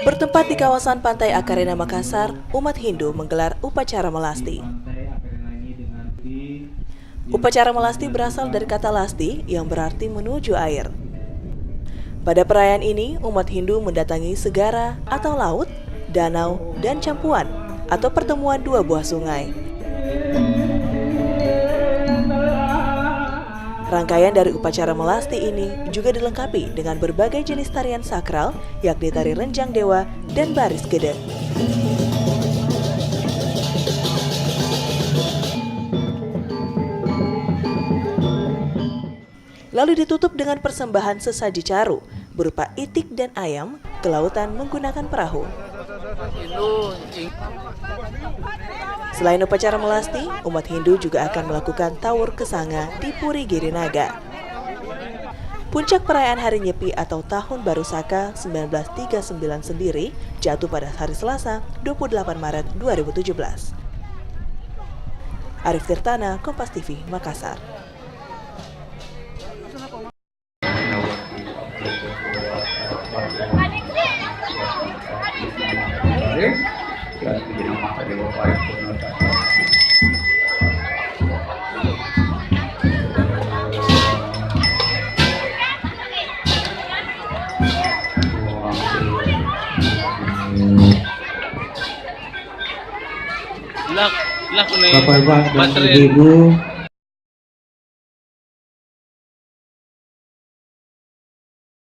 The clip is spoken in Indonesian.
Bertempat di kawasan Pantai Akarena Makassar, umat Hindu menggelar upacara melasti. Upacara melasti berasal dari kata lasti yang berarti menuju air. Pada perayaan ini, umat Hindu mendatangi segara atau laut, danau, dan campuan atau pertemuan dua buah sungai. Rangkaian dari upacara melasti ini juga dilengkapi dengan berbagai jenis tarian sakral, yakni tari renjang dewa dan baris gede. Lalu ditutup dengan persembahan sesaji caru berupa itik dan ayam ke lautan menggunakan perahu. Selain upacara melasti, umat Hindu juga akan melakukan tawur kesanga di Puri Girinaga. Puncak perayaan Hari Nyepi atau Tahun Baru Saka 1939 sendiri jatuh pada hari Selasa, 28 Maret 2017. Arif Tirtana, Kompas TV, Makassar. Bapak-bapak dan ibu-ibu